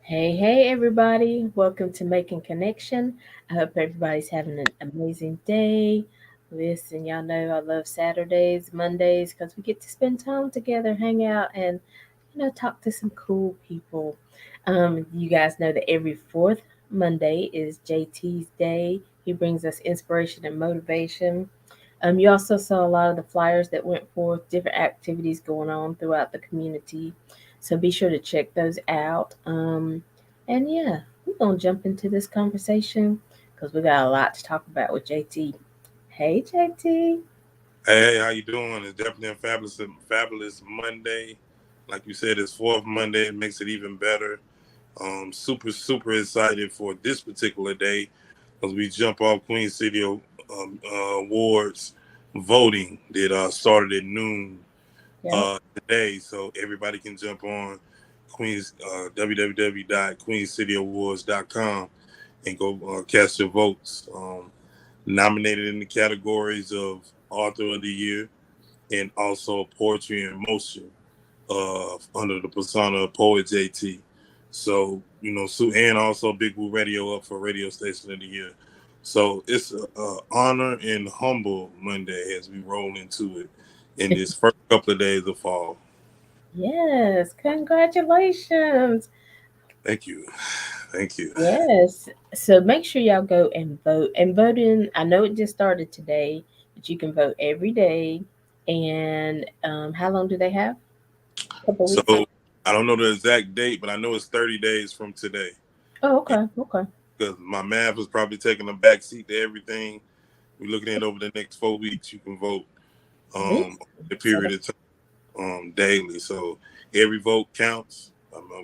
Hey, everybody. Welcome to Making Connection. I hope everybody's having an amazing day. Listen, y'all know I love Saturdays, Mondays, because we get to spend time together, hang out, and, talk to some cool people. You guys know that every fourth Monday is JT's Day. He brings us inspiration and motivation. You also saw a lot of the flyers that went forth, different activities going on throughout the community. So be sure to check those out. And yeah, we're going to jump into this conversation because we got a lot to talk about with JT. Hey, JT. Hey, how you doing? It's definitely a fabulous Monday. Like you said, it's fourth Monday. It makes it even better. Super excited for this particular day as we jump off Queen City Awards voting that started at noon Yep. today. So everybody can jump on www.queencityawards.com and go cast your votes. Nominated in the categories of Author of the Year and also Poetry in Motion under the persona of Poet JT. So, and also Big Woo Radio up for Radio Station of the Year. So it's a honor and humble Monday as we roll into it in this first couple of days of fall. Yes, congratulations. Thank you. Thank you. Yes. So make sure y'all go and vote. And voting, I know it just started today, but you can vote every day. And how long do they have? A couple So weeks? I don't know the exact date, but I know it's 30 days from today. Oh, okay. Okay. Because my math was probably taking a back seat to everything. We're looking at over the next 4 weeks. You can vote Listen. the So period of time daily. So every vote counts.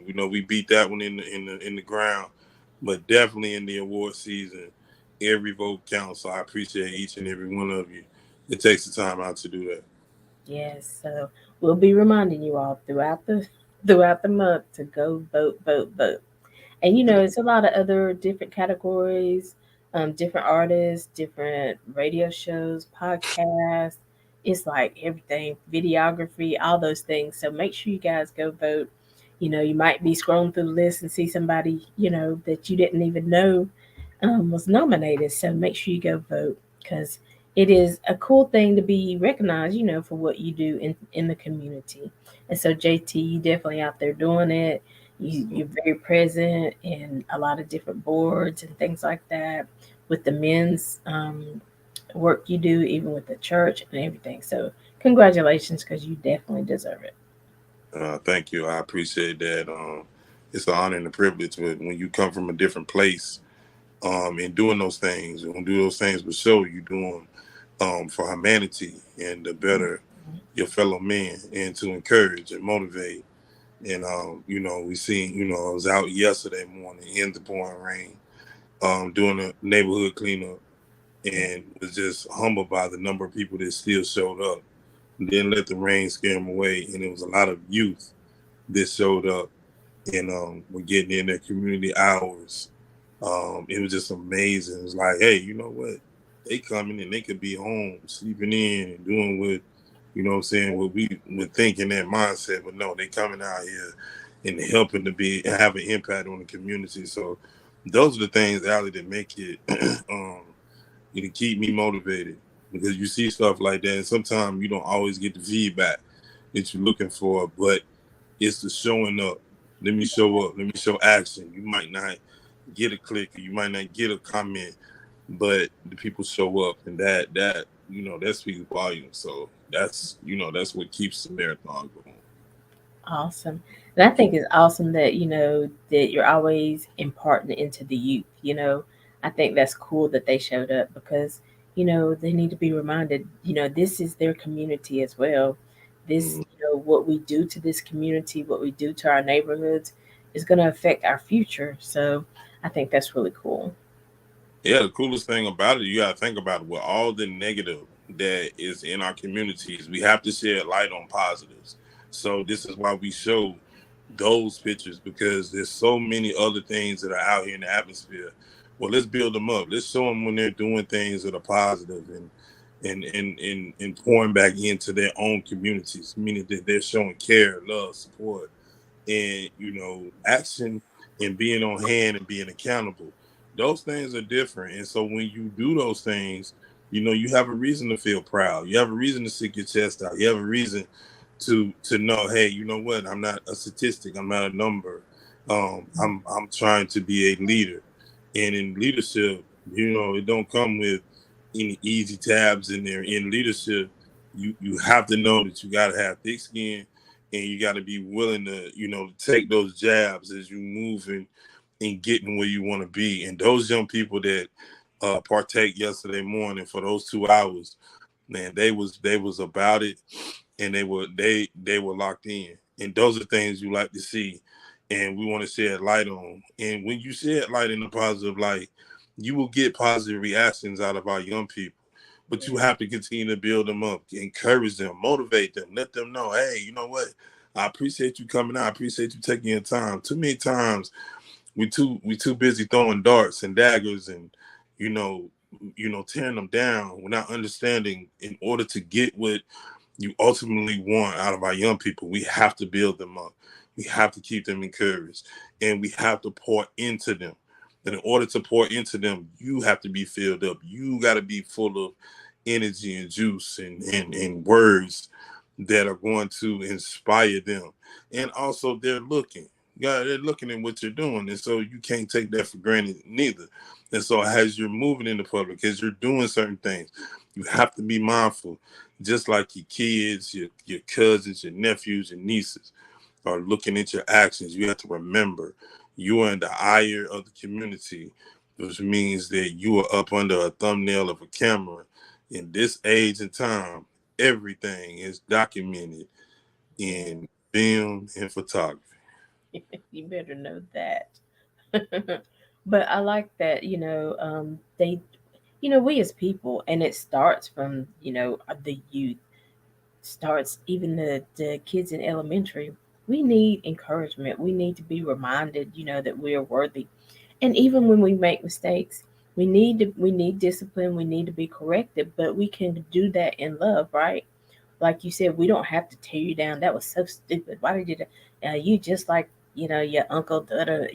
We know we beat that one in the ground, but definitely in the award season, every vote counts. So I appreciate each and every one of you. It takes the time out to do that. yes, so we'll be reminding you all throughout the month to go vote, vote, vote. And it's a lot of other different categories, different artists, different radio shows, podcasts. It's like everything, videography, all those things. So make sure you guys go vote. You might be scrolling through the list and see somebody, that you didn't even know was nominated. So make sure you go vote because it is a cool thing to be recognized, for what you do in the community. And so, JT, you definitely out there doing it. You're very present in a lot of different boards and things like that with the men's work you do, even with the church and everything. So, congratulations because you definitely deserve it. Thank you. I appreciate that. It's an honor and a privilege when you come from a different place and doing those things. And do those things with show you doing for humanity and to better your fellow men and to encourage and motivate. And we seen, I was out yesterday morning in the pouring rain, doing a neighborhood cleanup and was just humbled by the number of people that still showed up. Didn't let the rain scare them away. And it was a lot of youth that showed up and were getting in their community hours. It was just amazing. It was like, hey, you know what? They coming and they could be home, sleeping in and doing what, what I'm saying, what we would think in that mindset. But no, they coming out here and helping to be have an impact on the community. So those are the things, Allie, that make it keep me motivated because you see stuff like that, and sometimes you don't always get the feedback that you're looking for, but it's the showing up. Let me show up. Let me show action. You might not get a click, or you might not get a comment, but the people show up, and that speaks volumes. So that's what keeps the marathon going. Awesome. And I think it's awesome that, that you're always imparting into the youth. I think that's cool that they showed up because, they need to be reminded, this is their community as well. This, Mm. what we do to this community, what we do to our neighborhoods is going to affect our future. So I think that's really cool. Yeah, the coolest thing about it, you gotta think about it. With all the negative that is in our communities, we have to shed light on positives. So this is why we show those pictures because there's so many other things that are out here in the atmosphere. Well, let's build them up. Let's show them when they're doing things that are positive and pouring back into their own communities, meaning that they're showing care, love, support, and action and being on hand and being accountable. Those things are different. And so when you do those things, you have a reason to feel proud. You have a reason to stick your chest out. You have a reason to know, hey, you know what? I'm not a statistic. I'm not a number. I'm trying to be a leader. And in leadership, it don't come with any easy tabs in there. In leadership, you have to know that you got to have thick skin, and you got to be willing to take those jabs as you move in getting where you want to be. And those young people that partake yesterday morning for those 2 hours, man, they was about it, and they were locked in. And those are things you like to see, and we want to shed light on. And when you shed light in a positive light, you will get positive reactions out of our young people. But you have to continue to build them up, encourage them, motivate them, let them know, hey, you know what? I appreciate you coming out. I appreciate you taking your time. Too many times we too busy throwing darts and daggers and you know tearing them down. We're not understanding, in order to get what you ultimately want out of our young people, we have to build them up. We have to keep them encouraged, and we have to pour into them. And in order to pour into them, you have to be filled up. You got to be full of energy and juice and words that are going to inspire them. And also, they're looking. Yeah, they're looking at what you're doing, and so you can't take that for granted neither. And so, as you're moving in the public, as you're doing certain things, you have to be mindful, just like your kids, your cousins, your nephews, your nieces are looking at your actions. You have to remember you are in the eye of the community, which means that you are up under a thumbnail of a camera. In this age and time, everything is documented Yeah. in film and photography. You better know that. But I like that, they, we as people, and it starts from, the youth, starts even the kids in elementary. We need encouragement. We need to be reminded, that we are worthy. And even when we make mistakes, we need discipline. We need to be corrected, but we can do that in love, right? Like you said, we don't have to tear you down. That was so stupid. Why did you? You just like your uncle. Da, da,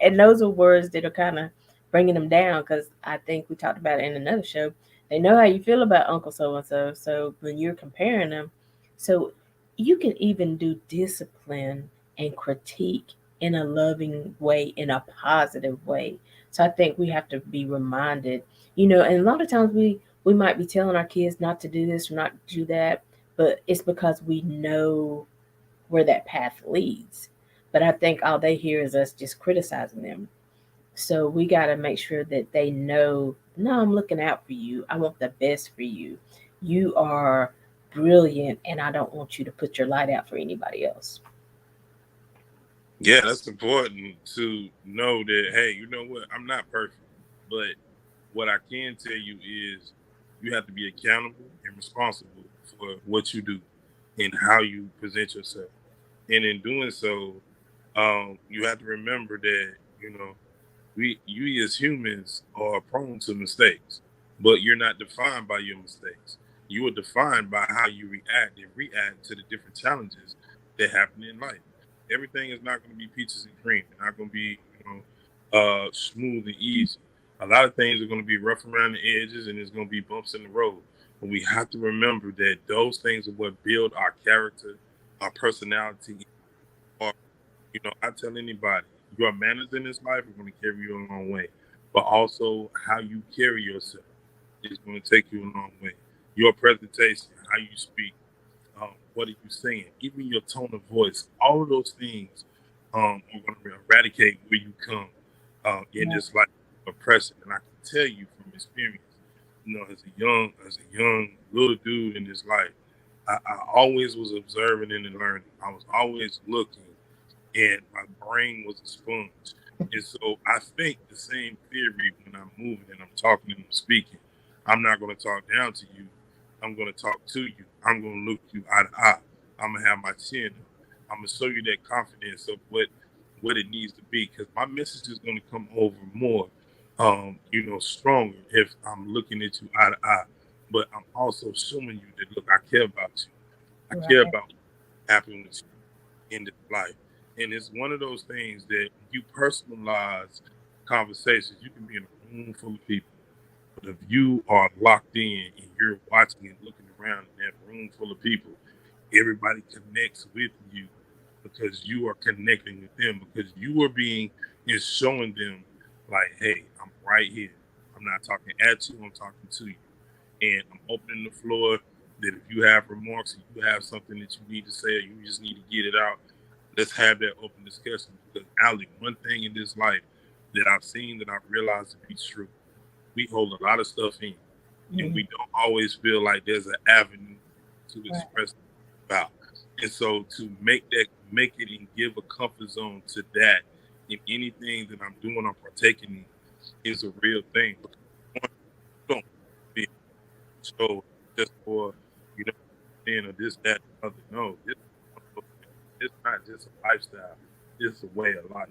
and those are words that are kind of bringing them down. Because I think we talked about it in another show. They know how you feel about Uncle so and so. So when you're comparing them, so you can even do discipline and critique in a loving way, in a positive way. So I think we have to be reminded, and a lot of times we might be telling our kids not to do this or not to do that, but it's because we know where that path leads. But I think all they hear is us just criticizing them. So we got to make sure that they know, no, I'm looking out for you. I want the best for you. You are brilliant, and I don't want you to put your light out for anybody else. Yeah, that's important to know that, hey, you know what? I'm not perfect, but what I can tell you is you have to be accountable and responsible for what you do and how you present yourself. And in doing so, you have to remember that, you as humans are prone to mistakes, but you're not defined by your mistakes. You are defined by how you react to the different challenges that happen in life. Everything is not going to be peaches and cream. It's not going to be, smooth and easy. A lot of things are going to be rough around the edges, and there's going to be bumps in the road. But we have to remember that those things are what build our character, our personality. I tell anybody, your manners in this life are going to carry you a long way, but also how you carry yourself is going to take you a long way. Your presentation, how you speak, what are you saying, even your tone of voice, all of those things are going to eradicate where you come in Yeah. this life of oppression. And I can tell you from experience, as a young little dude in this life, I always was observing and learning. I was always looking, and my brain was a sponge. And so I think the same theory when I'm moving and I'm talking and I'm speaking. I'm not going to talk down to you. I'm going to talk to you. I'm going to look you eye to eye. I'm going to have my chin up. I'm going to show you that confidence of what it needs to be, because my message is going to come over more, stronger if I'm looking at you eye to eye. But I'm also showing you that, look, I care about you. I care Right. about what happened with you in this life. And it's one of those things that you personalize conversations, you can be in a room full of people, but if you are locked in and you're watching and looking around in that room full of people, everybody connects with you because you are connecting with them because you are being is showing them like, hey, I'm right here. I'm not talking at you, I'm talking to you. And I'm opening the floor that if you have remarks or you have something that you need to say or you just need to get it out, let's have that open discussion. Because Ali, one thing in this life that I've seen that I've realized to be true, we hold a lot of stuff in and Mhm. we don't always feel like there's an avenue to Right. express about. And so to make it and give a comfort zone to that in anything that I'm doing or partaking in is a real thing. Because one, you don't be so just for you know saying or this, that, and other. No, this is one of those things. It's not just a lifestyle, it's a way of life.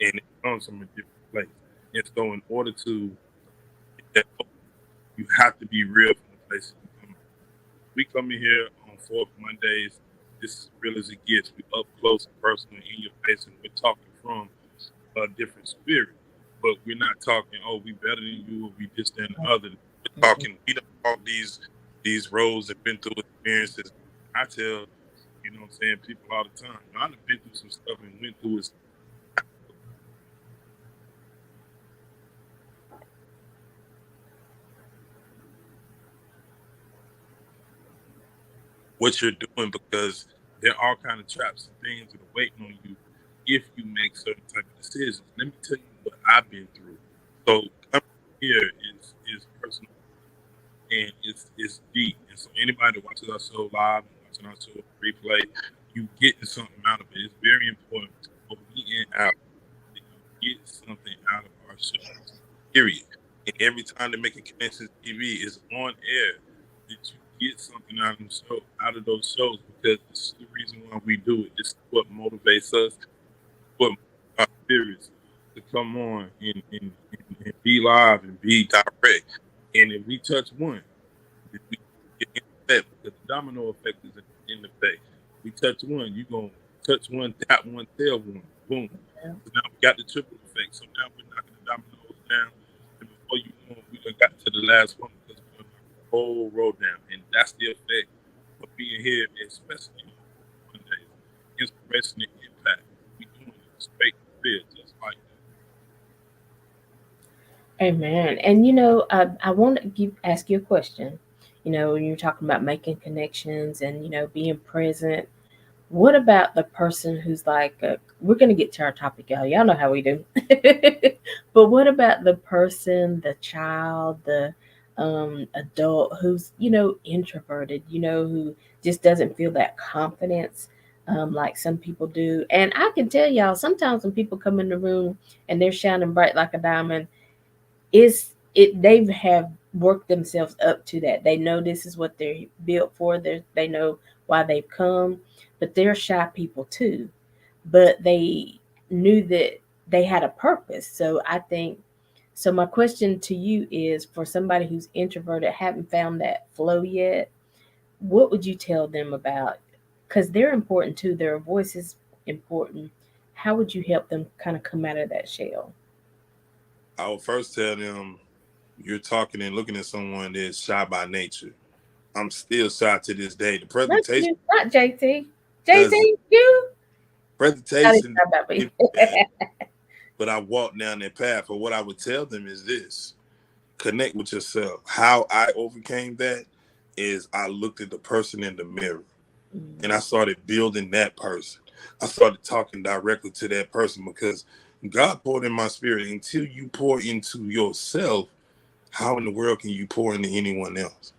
And it comes from a different place. And so in order to get that you have to be real from the places you come. We come in here on Fourth Mondays. This is real as it gets. We up close and personal in your face, and we're talking from a different spirit. But we're not talking, oh, we better than you, or we this, that, and the other. We're Mhm. talking, we don't walk these roads and been through experiences. I tell, you know what I'm saying, people all the time, I've been through some stuff and went through it. What you're doing because there are all kind of traps and things that are waiting on you if you make certain type of decisions. Let me tell you what I've been through. So coming here is personal and it's deep. And so anybody that watches our show live and watching our show replay, you getting something out of it. It's very important to both me and out that you get something out of our shows. Period. And every time the Making Connections TV is on air, that you get something out of those shows because this is the reason why we do it. This is what motivates us, what motivates our spirits to come on and be live and be direct. And if we touch one, if we get in effect, because the domino effect is in effect. We touch one, you gonna touch one, tap one, tell one, boom. Yeah. So now we got the triple effect. So now we're knocking the dominoes down, and before you know it, we done got to the last one because we done knocked the whole road down, and that's the effect of being here, especially on Mondays. Inspiration and impact. We doing it straight clear, just like that. Amen. And I want to ask you a question. You're talking about making connections and being present. What about the person who's like, we're going to get to our topic, y'all. Y'all know how we do. But what about the person, the child, the adult who's, introverted, who just doesn't feel that confidence like some people do? And I can tell y'all, sometimes when people come in the room and they're shining bright like a diamond, they have worked themselves up to that. They know this is what they're built for. They know why they've come, but they're shy people too. But they knew that they had a purpose. So I think so. My question to you is, for somebody who's introverted, haven't found that flow yet, what would you tell them about? Because they're important too. Their voice is important. How would you help them kind of come out of that shell? I would first tell them you're talking and looking at someone that's shy by nature. I'm still shy to this day. The Not presentation you, not JT. does JT, you. Not even presentation doesn't about me. give me that, but I walk down that path. But what I would tell them is this: connect with yourself. How I overcame that is I looked at the person in the mirror and I started building that person. I started talking directly to that person because God poured in my spirit. Until you pour into yourself, how in the world can you pour into anyone else?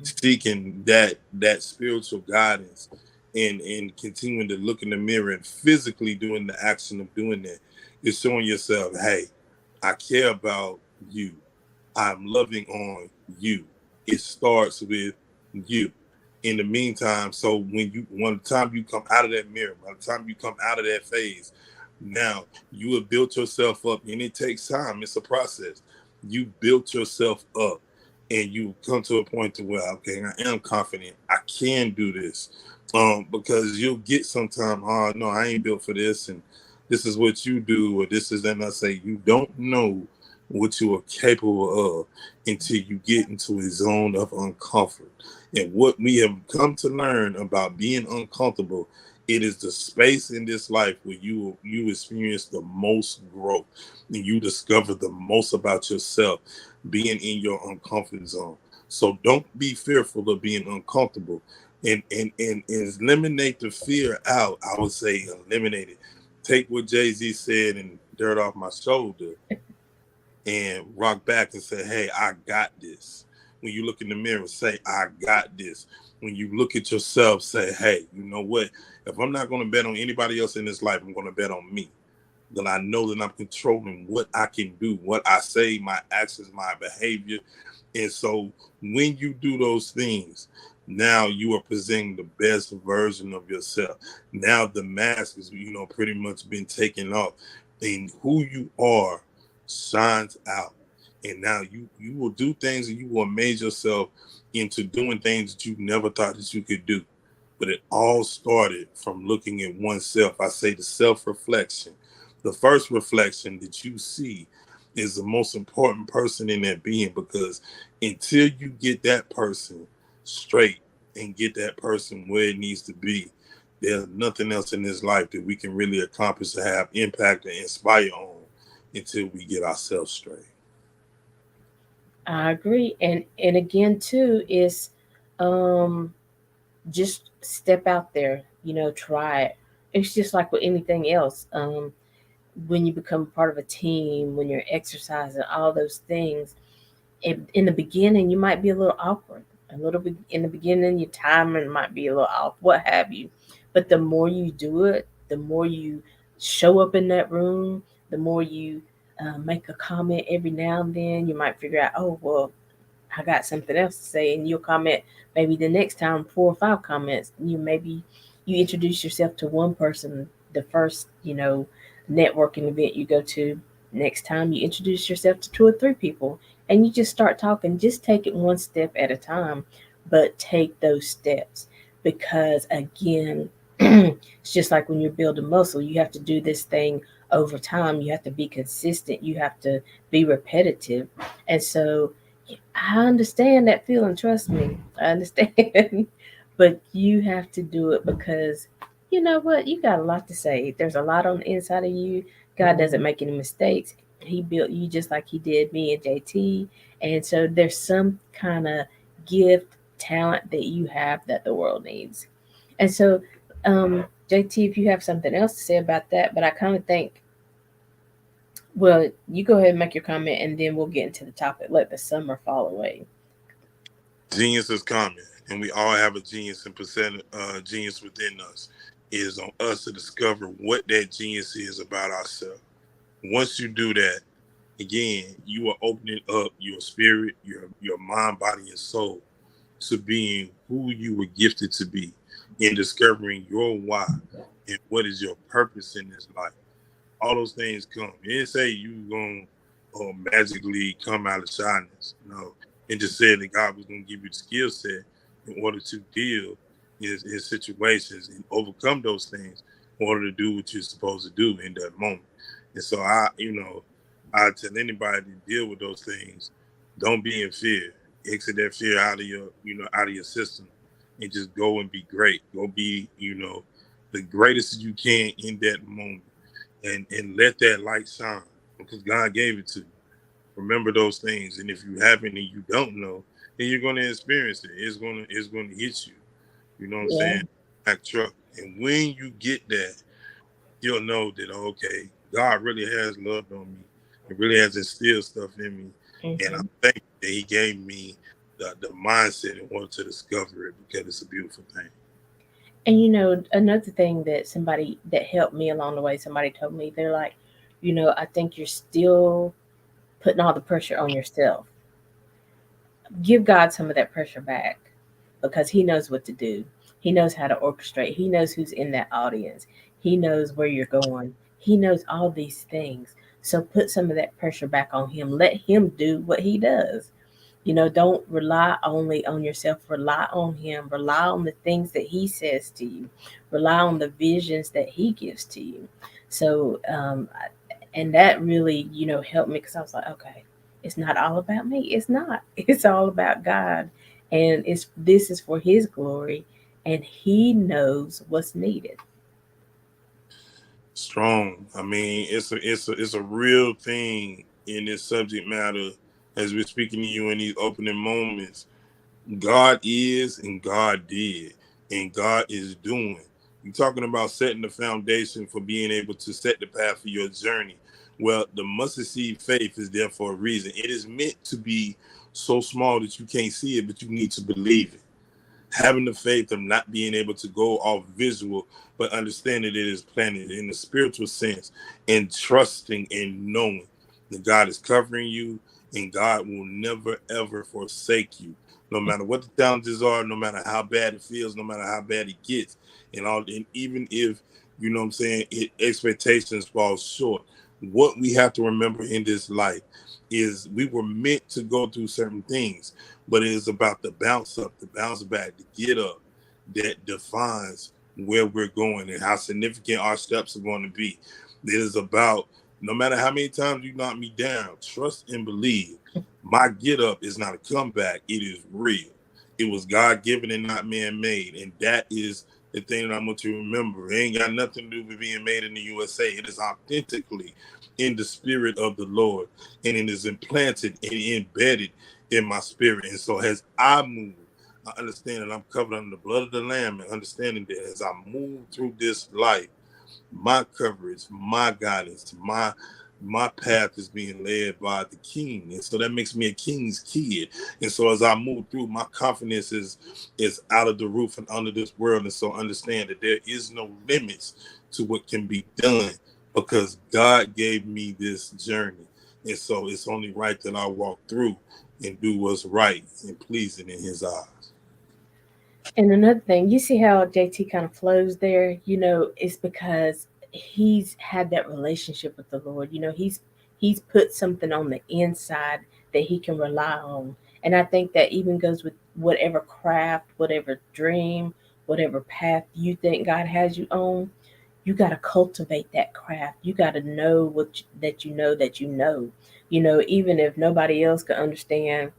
Seeking that spiritual guidance and continuing to look in the mirror and physically doing the action of doing that, you're showing yourself, hey, I care about you. I'm loving on you. It starts with you. In the meantime, so when the time you come out of that mirror, by the time you come out of that phase, now you have built yourself up, and it takes time. It's a process. You built yourself up, and you come to a point to where, okay, I am confident. I can do this. Because you'll get sometime, oh no, I ain't built for this, and this is what you do, or this is that. And I say, you don't know what you are capable of until you get into a zone of uncomfort. And what we have come to learn about being uncomfortable, it is the space in this life where you experience the most growth and you discover the most about yourself being in your uncomfort zone. So don't be fearful of being uncomfortable, and eliminate the fear out. I would say eliminate it. Take what Jay-Z said and dirt off my shoulder and rock back and say, hey, I got this. When you look in the mirror, say, I got this. When you look at yourself, say, hey, you know what? If I'm not going to bet on anybody else in this life, I'm going to bet on me. Then I know that I'm controlling what I can do, what I say, my actions, my behavior. And so when you do those things, now you are presenting the best version of yourself. Now the mask is, pretty much been taken off. And who you are shines out. And now you will do things, and you will amaze yourself into doing things that you never thought that you could do. But it all started from looking at oneself. I say the self-reflection. The first reflection that you see is the most important person in that being, because until you get that person straight and get that person where it needs to be, there's nothing else in this life that we can really accomplish to have impact and inspire on until we get ourselves straight. I agree. And again too is um just step out there, try it. It's just like with anything else. When you become part of a team, when you're exercising, all those things, in the beginning you might be a little awkward, a little bit in the beginning, your timing might be a little off, what have you. But the more you do it, the more you show up in that room, the more you make a comment every now and then. You might figure out, oh well, I got something else to say, and you'll comment maybe the next time 4 or 5 comments. You introduce yourself to one person the first networking event you go to. Next time you introduce yourself to 2 or 3 people, and you just start talking. Just take it one step at a time, but take those steps, because again, it's just like when you're building muscle. You have to do this thing over time. You have to be consistent. You have to be repetitive, and so I understand that feeling. Trust me, I understand. But you have to do it, because you know what? You got a lot to say. There's a lot on the inside of you. God doesn't make any mistakes. He built you just like He did me and JT. And so there's some kind of gift, talent that you have that the world needs. And so, JT, if you have something else to say about that, but I kind of think, well, you go ahead and make your comment, and then we'll get into the topic. Let the summer fall away. Genius is coming, and we all have a genius and genius within us. It is on us to discover what that genius is about ourselves. Once you do that, again, you are opening up your spirit, your mind, body, and soul to being who you were gifted to be, in discovering your why and what is your purpose in this life. All those things come. It didn't say you gonna magically come out of shyness. No, it just said that God was gonna give you the skill set in order to deal in situations and overcome those things in order to do what you're supposed to do in that moment. And so I tell anybody to deal with those things. Don't be in fear. Exit that fear out of out of your system, and just go and be great. Go be, the greatest you can in that moment, and let that light shine, because God gave it to you. Remember those things, and if you haven't and you don't know, then you're going to experience it. It's going to hit you. You know what I'm Yeah. saying? Like truck. And when you get that, you'll know that, okay, God really has loved on me. It really has instilled stuff in me, and I'm Hmm. thankful that He gave me the mindset in order to discover it, because it's a beautiful thing. And another thing that somebody that helped me along the way, somebody told me, they're like, I think you're still putting all the pressure on yourself. Give God some of that pressure back, because He knows what to do. He knows how to orchestrate. He knows who's in that audience. He knows where you're going. He knows all these things. So put some of that pressure back on Him. Let Him do what He does. Don't rely only on yourself. Rely on Him. Rely on the things that He says to you. Rely on the visions that He gives to you. So, and that really, helped me because I was like, okay, it's not all about me. It's not. It's all about God, and this is for His glory, and He knows what's needed. Strong. I mean, it's a real thing in this subject matter as we're speaking to you in these opening moments. God is and God did and God is doing. You're talking about setting the foundation for being able to set the path for your journey. Well, the mustard seed faith is there for a reason. It is meant to be so small that you can't see it, but you need to believe it. Having the faith of not being able to go off visual, but understanding it is planted in the spiritual sense and trusting and knowing that God is covering you and God will never ever forsake you. No matter what the challenges are, no matter how bad it feels, no matter how bad it gets, and even if expectations fall short. What we have to remember in this life is we were meant to go through certain things, but it is about the bounce up, the bounce back, the get up that defines where we're going and how significant our steps are going to be. It is about no matter how many times you knock me down, trust and believe. My get up is not a comeback, it is real. It was God given and not man made. And that is the thing that I want you to remember. It ain't got nothing to do with being made in the USA. It is authentically in the spirit of the Lord. And it is implanted and embedded in my spirit. And so as I move, I understand that I'm covered under the blood of the Lamb and understanding that as I move through this life, my coverage, my guidance, my path is being led by the King, and so that makes me a King's kid. And so as I move through, my confidence is out of the roof and under this world. And so understand that there is no limits to what can be done because God gave me this journey, and so it's only right that I walk through and do what's right and pleasing in His eyes. And another thing, you see how JT kind of flows there, it's because he's had that relationship with the Lord. He's put something on the inside that he can rely on. And I think that even goes with whatever craft, whatever dream, whatever path you think God has you on, you got to cultivate that craft. You got to know that you know that you know. Even if nobody else can understand,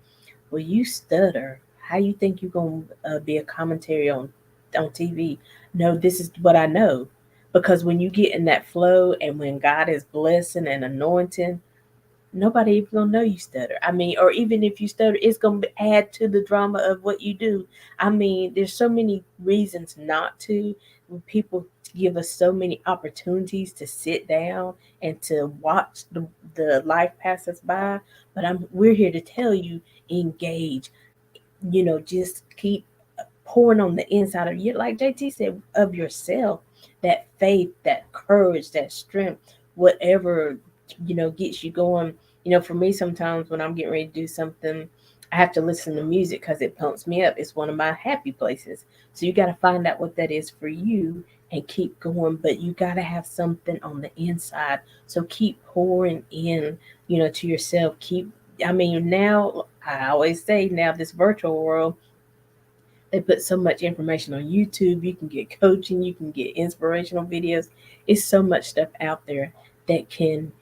well, you stutter. How you think you're gonna be a commentary on TV? No, this is what I know. Because when you get in that flow, and when God is blessing and anointing, nobody even gonna know you stutter. I mean, or even if you stutter, it's gonna add to the drama of what you do. I mean, there's so many reasons not to. People give us so many opportunities to sit down and to watch the life pass us by. But we're here to tell you, engage. Just keep pouring on the inside of you, like JT said, of yourself, that faith, that courage, that strength, whatever, gets you going. For me, sometimes when I'm getting ready to do something, I have to listen to music because it pumps me up. It's one of my happy places. So you got to find out what that is for you and keep going. But you got to have something on the inside. So keep pouring in, to yourself. I mean, now I always say now this virtual world, they put so much information on YouTube. You can get coaching, you can get inspirational videos. It's so much stuff out there that can,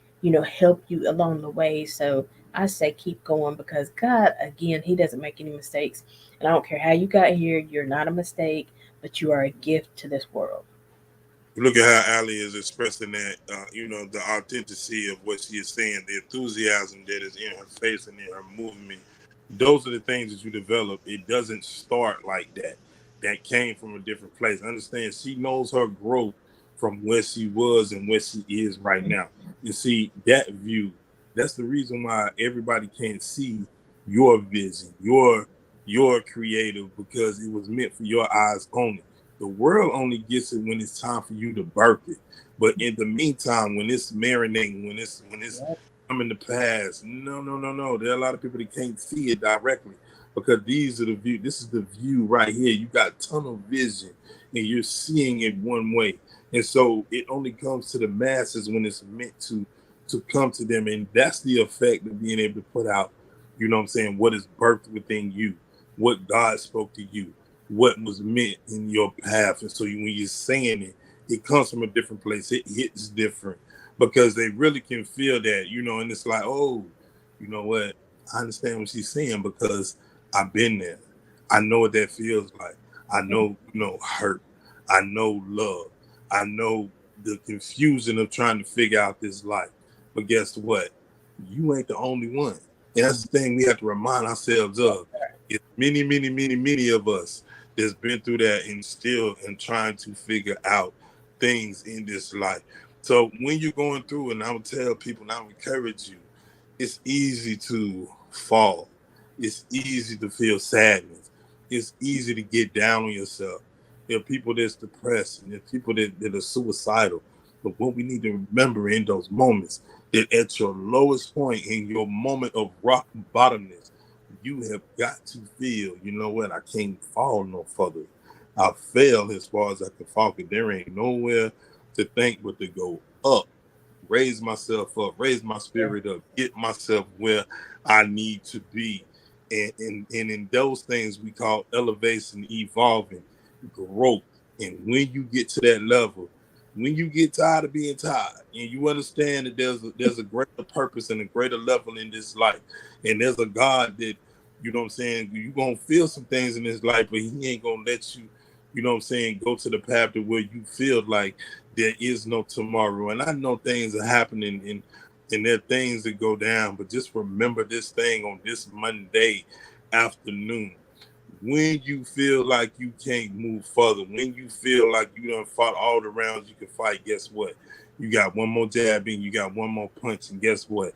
help you along the way. So I say keep going because God, again, He doesn't make any mistakes. And I don't care how you got here, you're not a mistake, but you are a gift to this world. Look at how Aly is expressing that, the authenticity of what she is saying, the enthusiasm that is in her face and in her movement. Those are the things that you develop. It doesn't start like that. That came from a different place. Understand, she knows her growth from where she was and where she is right now. You see, that view, that's the reason why everybody can't see your vision, your creative, because it was meant for your eyes only. The world only gets it when it's time for you to birth it. But in the meantime, when it's marinating, when it's Yep. coming to pass, no, no, no, no. There are a lot of people that can't see it directly because these are the view. This is the view right here. You got tunnel vision, and you're seeing it one way. And so it only comes to the masses when it's meant to come to them, and that's the effect of being able to put out. You know what I'm saying? What is birthed within you? What God spoke to you? What was meant in your path. And so when you're saying it, it comes from a different place. It hits different because they really can feel that, and it's like, oh, you know what? I understand what she's saying because I've been there. I know what that feels like. I know, hurt. I know love. I know the confusion of trying to figure out this life. But guess what? You ain't the only one. And that's the thing we have to remind ourselves of. It's many, many, many, many of us that's been through that and still and trying to figure out things in this life. So when you're going through, and I would tell people and I would encourage you, it's easy to fall. It's easy to feel sadness. It's easy to get down on yourself. There are people that's depressed and there are people that are suicidal. But what we need to remember in those moments that at your lowest point, in your moment of rock bottomness, you have got to feel, you know what, I can't fall no further. I fell as far as I can fall, because there ain't nowhere to think but to go up, raise myself up, raise my Yeah. spirit up, get myself where I need to be. And in those things we call elevation, evolving, growth. And when you get to that level, when you get tired of being tired and you understand that there's a greater purpose and a greater level in this life, and there's a God that, what I'm saying, you're gonna feel some things in this life, but he ain't gonna let you, what I'm saying, go to the path to where you feel like there is no tomorrow. And I know things are happening and there are things that go down, but just remember this thing on this Monday afternoon. When you feel like you can't move further, when you feel like you done fought all the rounds you can fight, guess what? You got one more jab in, you got one more punch, and guess what?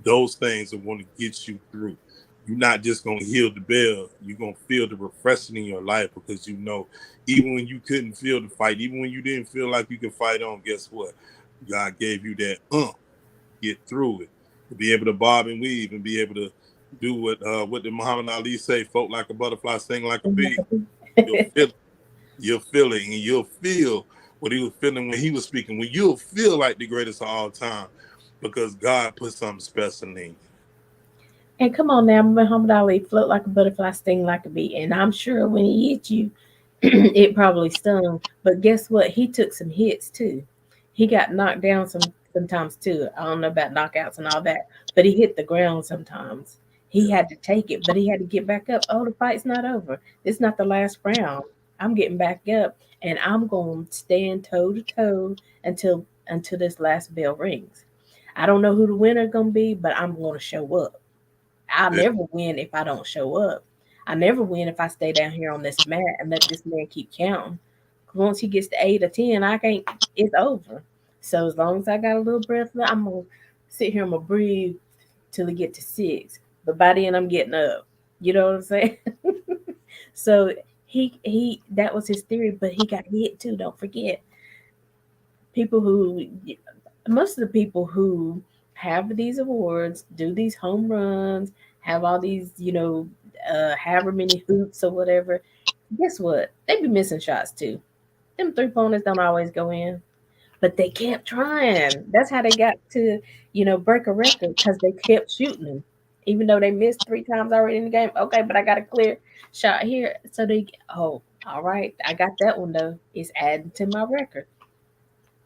Those things are going to get you through. You're not just going to heal the bell. You're going to feel the refreshing in your life, because even when you couldn't feel the fight, even when you didn't feel like you could fight on, guess what? God gave you that get through it, to be able to bob and weave and be able to do what did Muhammad Ali say, float like a butterfly, sting like a bee. You'll feel it. You'll feel it, and you'll feel what he was feeling when he was speaking. When you'll feel like the greatest of all time, because God put something special in you. And come on now, Muhammad Ali, float like a butterfly, sting like a bee. And I'm sure when he hit you, it probably stung. But guess what? He took some hits too. He got knocked down sometimes too. I don't know about knockouts and all that, but he hit the ground sometimes. He Yeah, had to take it, but he had to get back up. Oh, the fight's not over. It's not the last round. I'm getting back up, and I'm going to stand toe to toe until this last bell rings. I don't know who the winner gonna be, but I'm going to show up. I'll yeah, never win if I don't show up. I never win if I stay down here on this mat and let this man keep counting. 'Cause once he gets to 8 or 10, I can't. It's over. So as long as I got a little breath left, I'm gonna sit here. I'm gonna breathe till he get to 6. But by then, I'm getting up. You know what I'm saying? So he that was his theory, but he got hit too. Don't forget, people who most of the people who have these awards, do these home runs, have all these, however many hoops or whatever, guess what? They be missing shots too. Them three pointers don't always go in, but they kept trying. That's how they got to, break a record because they kept shooting them. Even though they missed 3 times already in the game. Okay, but I got a clear shot here. So oh, all right. I got that one though. It's adding to my record.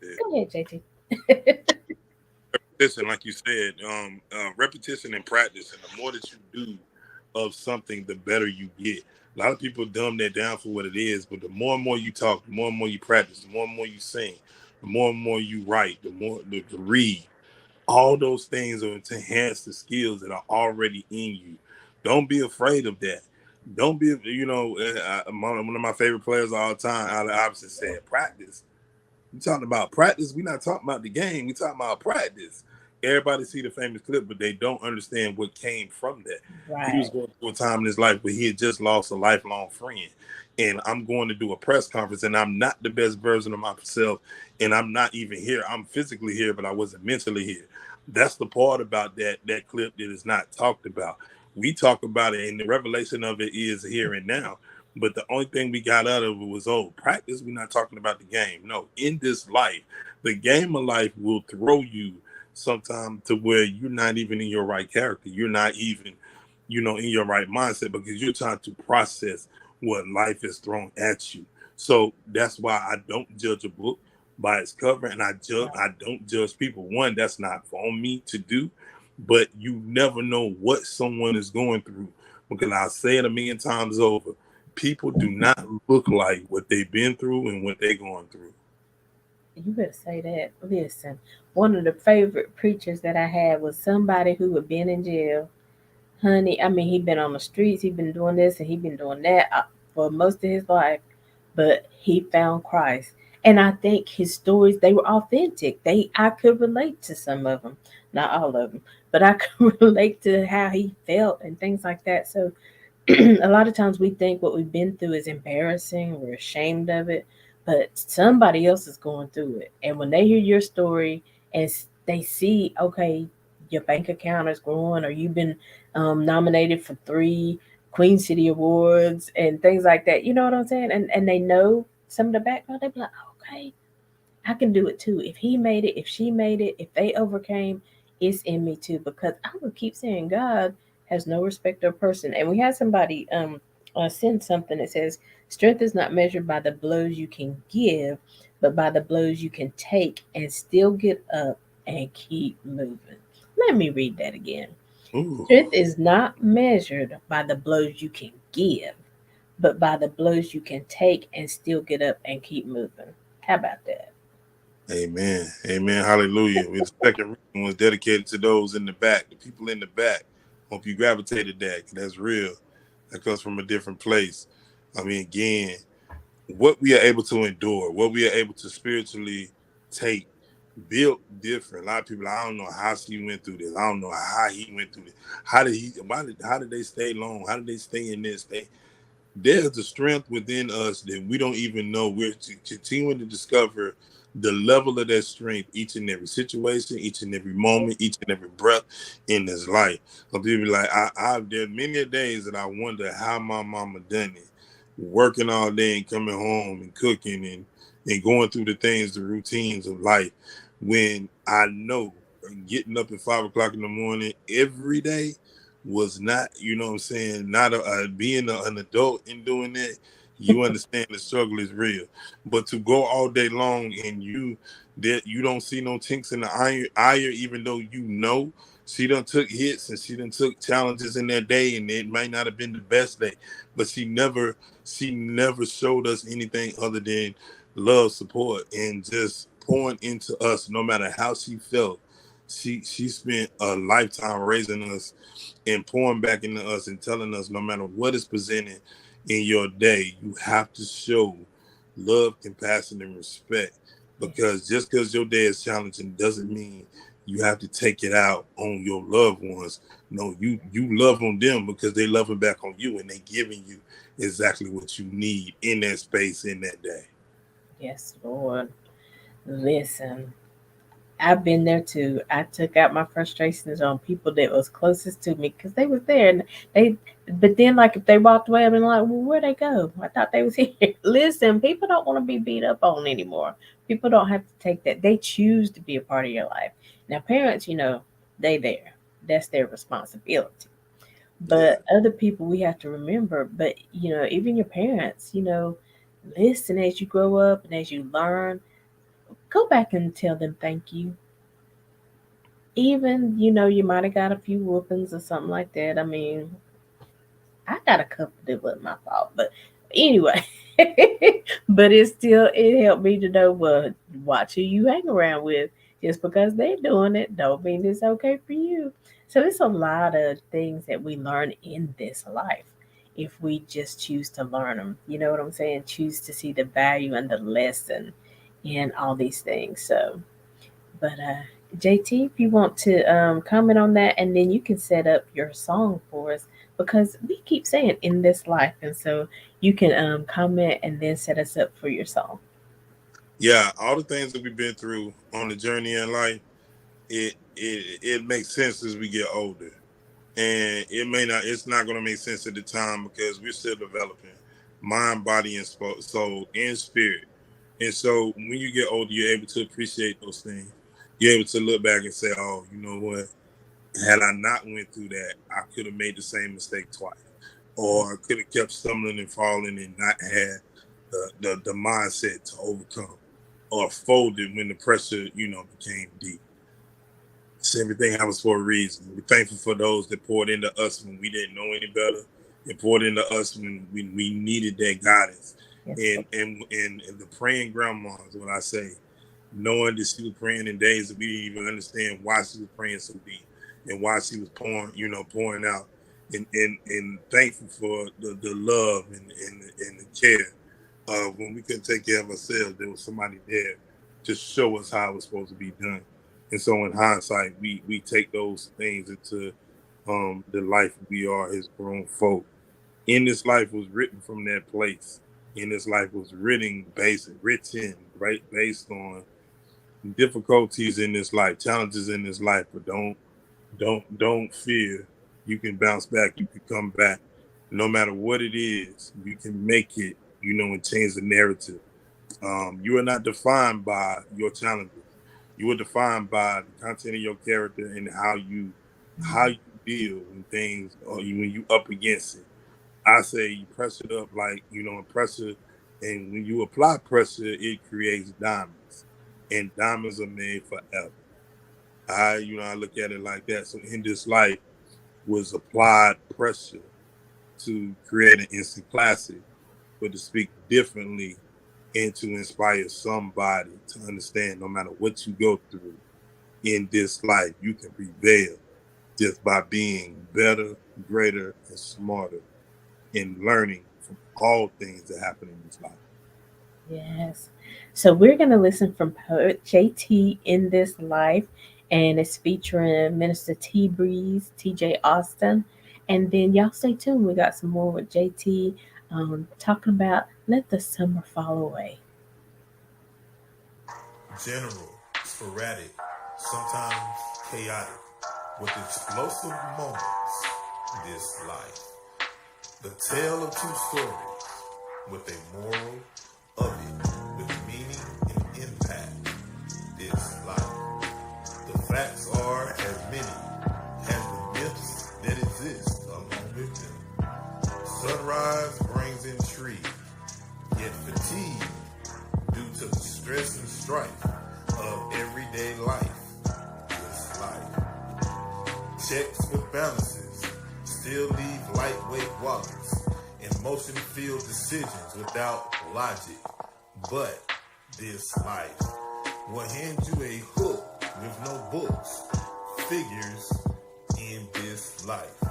yeah. Go ahead, JT. Listen, like you said, repetition and practice, and the more that you do of something, the better you get. A lot of people dumb that down for what it is, but the more and more you talk, the more and more you practice, the more and more you sing, the more and more you write, the more to read. All those things are to enhance the skills that are already in you. Don't be afraid of that. Don't be, one of my favorite players of all time, Allen Iverson, said, practice. We talking about practice. We not talking about the game. We talking about practice. Everybody see the famous clip, but they don't understand what came from that. He was Right. going through a time in his life where he had just lost a lifelong friend. And I'm going to do a press conference, and I'm not the best version of myself, and I'm not even here. I'm physically here, but I wasn't mentally here. That's the part about that clip that is not talked about. We talk about it, and the revelation of it is here and now. But the only thing we got out of it was, oh, practice. We're not talking about the game. No, in this life, the game of life will throw you sometime to where you're not even in your right character. You're not even, in your right mindset, because you're trying to process what life is thrown at you. So that's why I don't judge a book by its cover, and I don't judge people. One, that's not for me to do, but you never know what someone is going through, because I say it a million times over. People do not look like what they've been through and what they're going through. You better say that. Listen, one of the favorite preachers that I had was somebody who had been in jail. Honey, I mean, he'd been on the streets, he'd been doing this and he'd been doing that for most of his life, but he found Christ. And I think his stories, they were authentic. I could relate to some of them, not all of them, but I could relate to how he felt and things like that. So a lot of times we think what we've been through is embarrassing, we're ashamed of it, but somebody else is going through it. And when they hear your story and they see, okay, your bank account is growing, or you've been nominated for 3 Queen City Awards and things like that, you know what I'm saying? And they know some of the background, they be like, okay, I can do it too. If he made it, if she made it, if they overcame, it's in me too. Because I will keep saying God has no respect of person. And we had somebody send something that says strength is not measured by the blows you can give, but by the blows you can take and still get up and keep moving. Let me read that again. Ooh, Strength is not measured by the blows you can give, but by the blows you can take and still get up and keep moving. How about that? amen, amen, hallelujah. The second reading was dedicated to those in the back, the people in the back. Hope you gravitated that, 'cause that's real. That comes from a different place. I mean, again, what we are able to endure, what we are able to spiritually take, built different. A lot of people, I don't know how she went through this. I don't know how he went through this. How did they stay long? How did they stay in this? There's a strength within us that we don't even know. We're continuing to discover the level of that strength each and every situation, each and every moment, each and every breath in this life. Some people be like, there are many days that I wonder how my mama done it, working all day and coming home and cooking and going through the things, the routines of life. When I know getting up at 5 o'clock in the morning every day was not, you know what I'm saying, not being an adult and doing that, you understand the struggle is real. But to go all day long and you don't see no tinks in the iron, even though you know she done took hits and she done took challenges in that day, and it might not have been the best day, but she never showed us anything other than love, support, and just pouring into us no matter how she felt. She spent a lifetime raising us and pouring back into us and telling us no matter what is presented in your day, you have to show love, compassion, and respect. Because just because your day is challenging doesn't mean you have to take it out on your loved ones. No, you love on them because they loving back on you and they giving you exactly what you need in that space in that day. Yes, Lord. Listen, I've been there too. I took out my frustrations on people that was closest to me because they was there, and they. But then, like, if they walked away, I've been like, "Well, where'd they go? I thought they was here." Listen, people don't want to be beat up on anymore. People don't have to take that. They choose to be a part of your life. Now, parents, they there. That's their responsibility. Yeah. But other people, we have to remember. But even your parents, listen as you grow up and as you learn. Go back and tell them thank you. Even you might have got a few whoopings or something like that. I mean, I got a couple that wasn't my fault, but anyway. But it helped me to know, well, watch who you hang around with. Just because they're doing it don't mean it's okay for you. So it's a lot of things that we learn in this life if we just choose to learn them. You know what I'm saying? Choose to see the value and the lesson in all these things. So, but JT, if you want to comment on that, and then you can set up your song for us because we keep saying in this life, and so you can comment and then set us up for your song. Yeah, all the things that we've been through on the journey in life, it makes sense as we get older. And it's not going to make sense at the time because we're still developing mind, body, and soul and spirit. And so when you get older, you're able to appreciate those things. You're able to look back and say, oh, you know what, had I not went through that, I could have made the same mistake twice, or I could have kept stumbling and falling and not had the mindset to overcome. folded when the pressure, became deep. So everything happens for a reason. We're thankful for those that poured into us when we didn't know any better, and poured into us when we needed that guidance. Yes, Lord. And the praying grandmas, when I say, knowing that she was praying in days that we didn't even understand why she was praying so deep and why she was pouring out. And thankful for the love and the care. When we couldn't take care of ourselves, there was somebody there to show us how it was supposed to be done. And so, in hindsight, we take those things into the life we are as grown folk. In this life was written from that place. In this life was written right based on difficulties in this life, challenges in this life. But don't fear. You can bounce back. You can come back. No matter what it is, you can make it. And change the narrative. You are not defined by your challenges. You are defined by the content of your character and how you deal when things or when you up against it. I say you press it up like pressure, and when you apply pressure, it creates diamonds, and diamonds are made forever. I look at it like that. So in this life was applied pressure to create an instant classic, but to speak differently and to inspire somebody to understand no matter what you go through in this life, you can prevail just by being better, greater, and smarter in learning from all things that happen in this life. Yes. So we're going to listen from poet JT in this life, and it's featuring Minister T Breeze, TJ Austin. And then y'all stay tuned. We got some more with JT talking about Let the Summer Fall Away. General, sporadic, sometimes chaotic, with explosive moments. This life. The tale of two stories, with a moral of it, with meaning and impact. This life. The facts are as many as the myths that exist along with them. Sunrise brings intrigue, yet fatigue due to the stress and strife of everyday life. This life. Checks with balances still leave lightweight wallets and motion filled decisions without logic. But this life will hand you a hook with no books, figures in this life.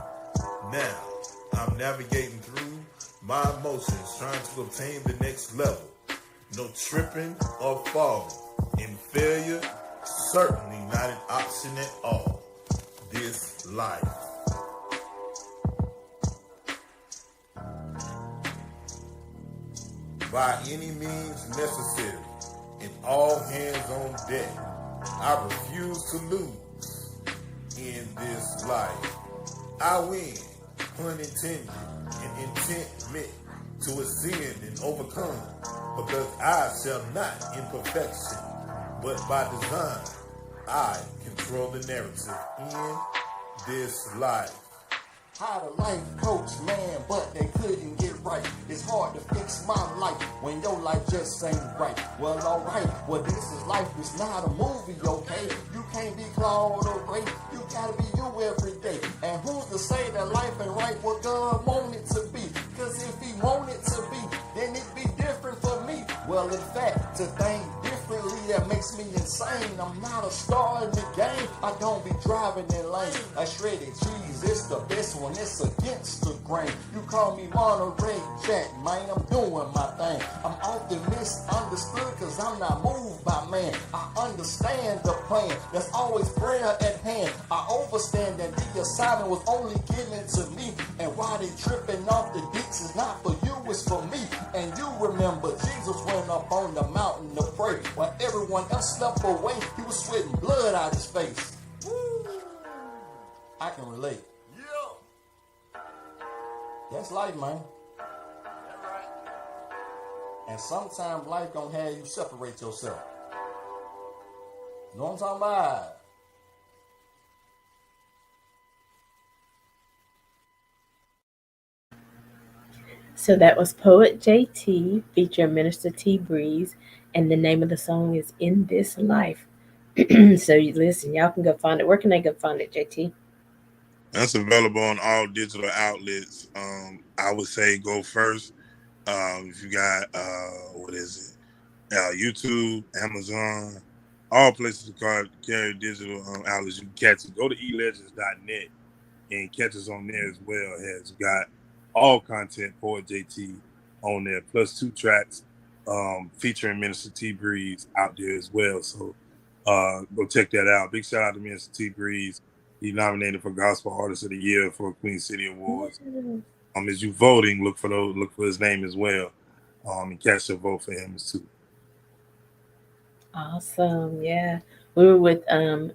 Now, I'm navigating through my emotions, trying to obtain the next level. No tripping or falling. And failure, certainly not an option at all. This life. By any means necessary, and all hands on deck. I refuse to lose in this life. I win, pun intended, and intent meant to ascend and overcome, because I shall not in perfection, but by design, I control the narrative in this life. How the life coach, man, but they couldn't get right. It's hard to fix my life when your life just ain't right. Well, alright, well, this is life, it's not a movie, okay? You can't be Claude or Ray, you gotta be you every day. And who's to say that life ain't right what God want it to be? Cause if he want it to be, then it be different for me. Well, in fact, to think differently, that makes me insane. I'm not a star in the game, I don't be driving in lane. A shredded cheese, it's the best one, it's against the grain. You call me Monterey Jack, man, I'm doing my thing. I'm often misunderstood cause I'm not moved by man. I understand the plan, there's always prayer at hand. I overstand that the assignment was only given to me. And why they tripping off the dicks is not for you, it's for me. And you remember Jesus went up on the mountain to pray. While everyone else slept away, he was sweating blood out his face. Woo. I can relate. Yeah. That's life, man. And sometimes life gonna have you separate yourself. You know what I'm talking about? So that was Poet JT featuring Minister T Breeze. And the name of the song is In This Life. So you listen, y'all can go find it. Where can they go find it, JT? That's available on all digital outlets. I would say go first. If you got what is it? YouTube, Amazon, all places to carry digital outlets, you can catch it. Go to elegends.net and catch us on there as well. It has got all content for JT on there, plus 2 tracks featuring Minister T Breeze out there as well. So go check that out. Big shout out to Minister T Breeze. He's nominated for Gospel Artist of the Year for Queen City Awards. Yes. As you voting, look for his name as well. And cast your vote for him too. Awesome. Yeah. We were with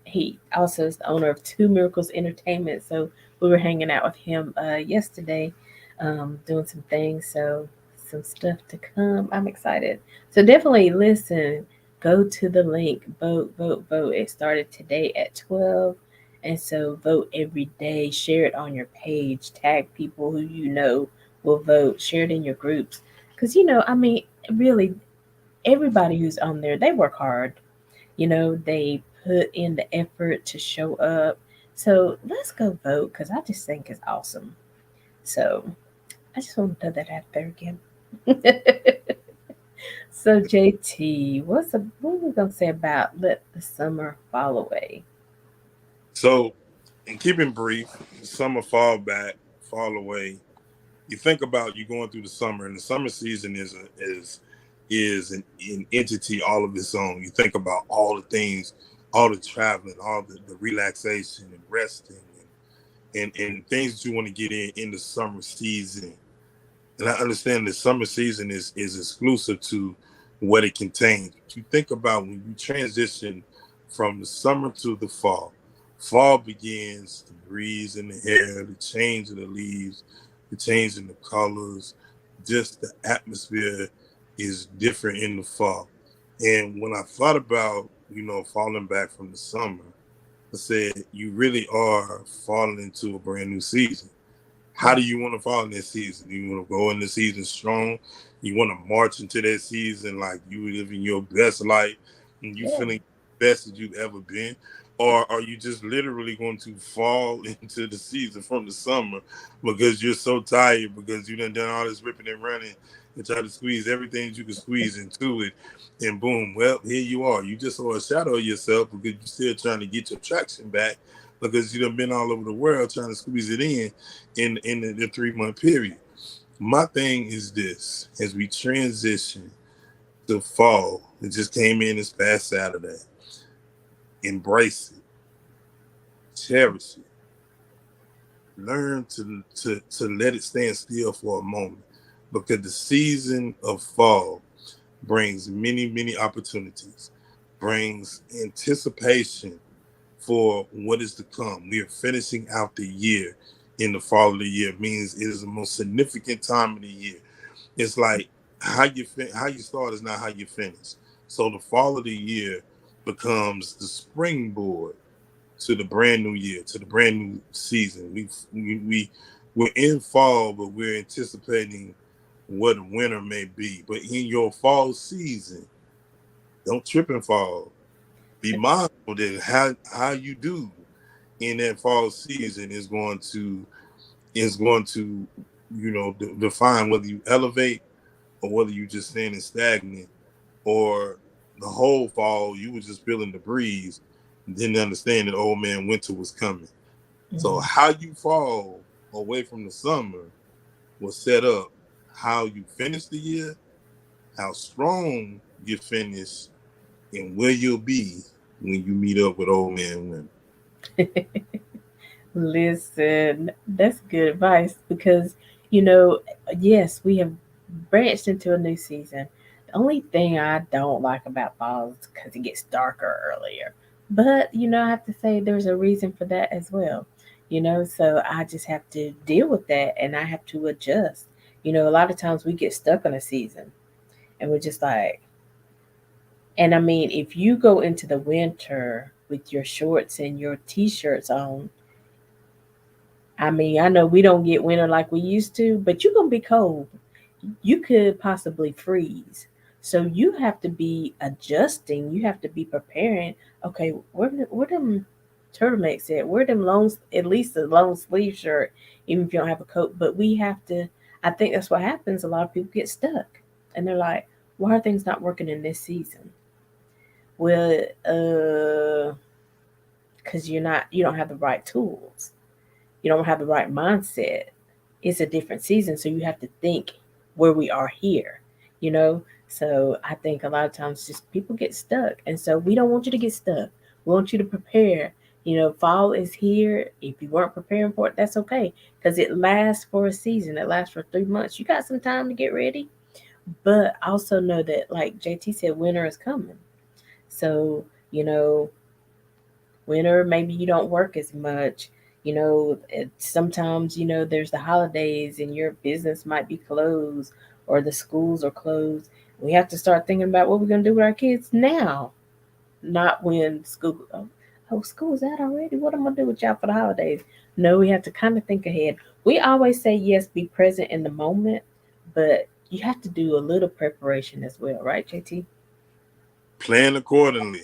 he also is the owner of Two Miracles Entertainment. So we were hanging out with him yesterday, doing some things. So some stuff to come. I'm excited. So definitely listen, go to the link, vote, vote, vote. It started today at 12. And so vote every day. Share it on your page. Tag people who you know will vote. Share it in your groups. Because, I mean, really, everybody who's on there, they work hard. They put in the effort to show up. So let's go vote because I just think it's awesome. So I just want to throw that out there again. So JT, what are we gonna say about let the summer fall away? So, in keeping brief, summer fall away. You think about you going through the summer, and the summer season is an entity all of its own. You think about all the things, all the traveling, all the relaxation and resting, and things that you want to get in the summer season. And I understand the summer season is exclusive to what it contains. But you think about when you transition from the summer to the fall. Fall begins the breeze in the air, the change of the leaves, the change in the colors, just the atmosphere is different in the fall. And when I thought about, falling back from the summer, I said, you really are falling into a brand new season. How do you want to fall in this season? Do you want to go in the season strong? You want to march into that season like you living your best life and you Yeah. feeling best that you've ever been? Or are you just literally going to fall into the season from the summer because you're so tired because you done all this ripping and running and try to squeeze everything that you can squeeze into it, and boom, well, here you are. You just saw a shadow of yourself because you're still trying to get your traction back because you done been all over the world trying to squeeze it in the 3 month period. My thing is this: as we transition to fall, it just came in this past Saturday. Embrace it, cherish it, learn to let it stand still for a moment, because the season of fall brings many opportunities, brings anticipation for what is to come. We are finishing out the year in the fall of the year. It means it is the most significant time of the year. It's like how you start is not how you finish. So the fall of the year becomes the springboard to the brand new year, to the brand new season. We're in fall, but we're anticipating what winter may be. But in your fall season, don't trip and fall. Be mindful that how you do in that fall season is going to define whether you elevate or whether you just standing stagnant, or the whole fall you were just feeling the breeze and didn't understand that old man winter was coming. So Mm. how you fall away from the summer will set up how you finish the year, how strong you finish, and where you'll be when you meet up with old man winter. Listen, that's good advice because, you know, yes, we have branched into a new season. The only thing I don't like about fall is because it gets darker earlier. But, I have to say there's a reason for that as well. So I just have to deal with that and I have to adjust. A lot of times we get stuck on a season and we're just like, and I mean, if you go into the winter with your shorts and your t shirts on, I mean, I know we don't get winter like we used to, but you're gonna be cold. You could possibly freeze. So you have to be adjusting. You have to be preparing. Okay, where them turtlenecks at? Where them long, at least a long sleeve shirt, even if you don't have a coat. But we have to. I think that's what happens. A lot of people get stuck, and they're like, "Why are things not working in this season?" Well, because you don't have the right tools. You don't have the right mindset. It's a different season, so you have to think where we are here, you know. So I think a lot of times just people get stuck, and so we don't want you to get stuck. We want you to prepare. You know, fall is here. If you weren't preparing for it, that's okay, because it lasts for a season. It lasts for 3 months. You got some time to get ready, but also know that, like JT said, winter is coming. So you know, winter maybe you don't work as much. Sometimes there's the holidays and your business might be closed or the schools are closed. We have to start thinking about what we're going to do with our kids now, not when school's out already, what am I going to do with y'all for the holidays? No, we have to kind of think ahead. We always say yes, be present in the moment, but you have to do a little preparation as well, right, JT? Plan accordingly.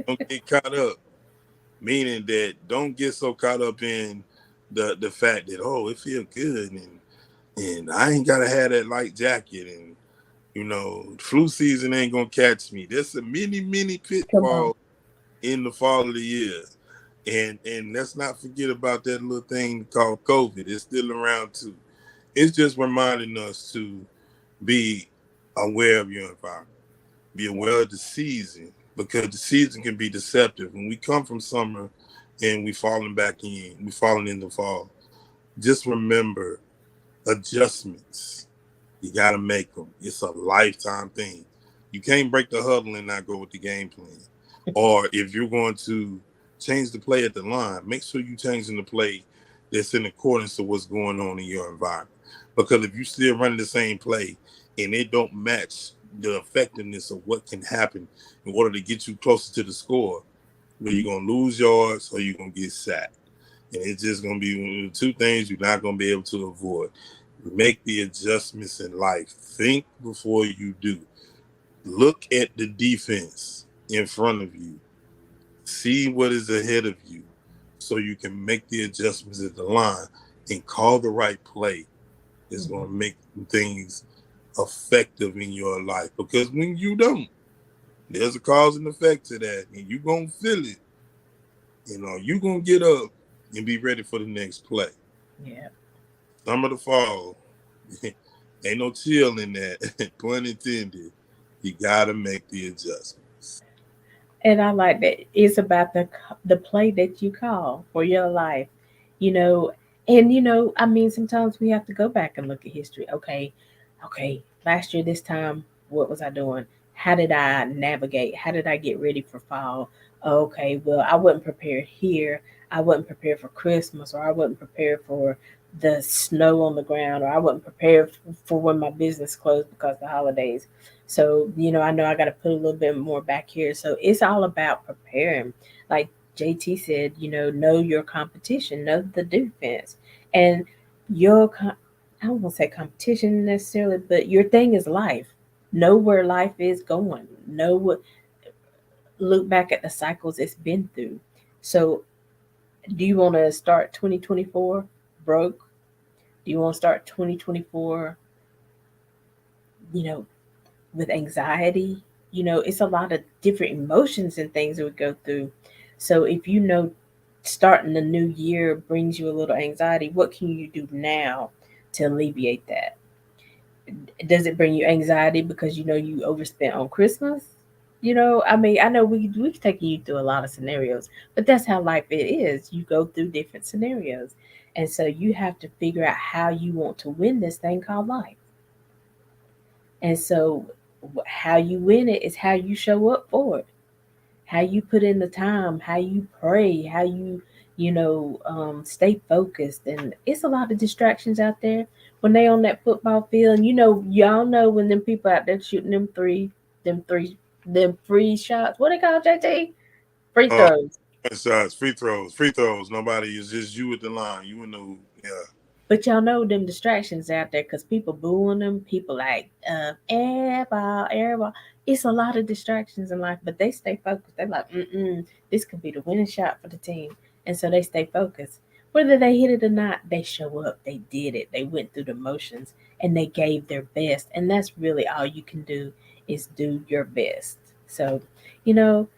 Don't get caught up. Meaning that don't get so caught up in the fact that, oh, it feels good, and I ain't gotta have that light jacket, and flu season ain't gonna catch me. There's a many Come on. pitfalls in the fall of the year. And let's not forget about that little thing called COVID. It's still around too. It's just reminding us to be aware of your environment, be aware of the season, because the season can be deceptive. When we come from summer and we falling in the fall, just remember adjustments. You got to make them. It's a lifetime thing. You can't break the huddle and not go with the game plan. Or if you're going to change the play at the line, make sure you're changing the play that's in accordance to what's going on in your environment. Because if you still running the same play and it don't match the effectiveness of what can happen in order to get you closer to the score, where you're gonna lose yards or you're gonna get sacked. And it's just gonna be one of the two things you're not gonna be able to avoid. Make the adjustments in life. Think before you do. Look at the defense in front of you. See what is ahead of you so you can make the adjustments at the line and call the right play. It's going to make things effective in your life. Because when you don't, there's a cause and effect to that. And you're going to feel it. You're going to get up and be ready for the next play. Yeah. Summer to fall. Ain't no chill in that, pun intended. You got to make the adjustment. And I like that it's about the play that you call for your life, you know. And I mean, sometimes we have to go back and look at history. Okay, last year this time, what was I doing? How did I navigate? How did I get ready for fall? Okay, well, I wasn't prepared here. I wasn't prepared for Christmas, or I wasn't prepared for the snow on the ground, or I wasn't prepared for when my business closed because of the holidays. So, I know I got to put a little bit more back here. So it's all about preparing. Like JT said, know your competition, know the defense. And I don't want to say competition necessarily, but your thing is life. Know where life is going. Look back at the cycles it's been through. So, do you want to start 2024 broke? Do you want to start 2024, you know, with anxiety? It's a lot of different emotions and things that we go through. So if starting the new year brings you a little anxiety, what can you do now to alleviate that? Does it bring you anxiety because you overspent on Christmas? I mean, I know we've taken you through a lot of scenarios, but that's how life it is. You go through different scenarios. And so you have to figure out how you want to win this thing called life. And so how you win it is how you show up for it, how you put in the time, how you pray, how stay focused. And it's a lot of distractions out there when they on that football field. And y'all know when them people out there shooting them three, them free shots. What they call JT? Free Uh, throws. Shots, free throws. Nobody is just you at the line. You in the hoop. Yeah. But y'all know them distractions out there because people booing them, people like airball, airball. It's a lot of distractions in life, but they stay focused. They're like, this could be the winning shot for the team, and so they stay focused. Whether they hit it or not, they show up. They did it. They went through the motions and they gave their best, and that's really all you can do is do your best. So, you know,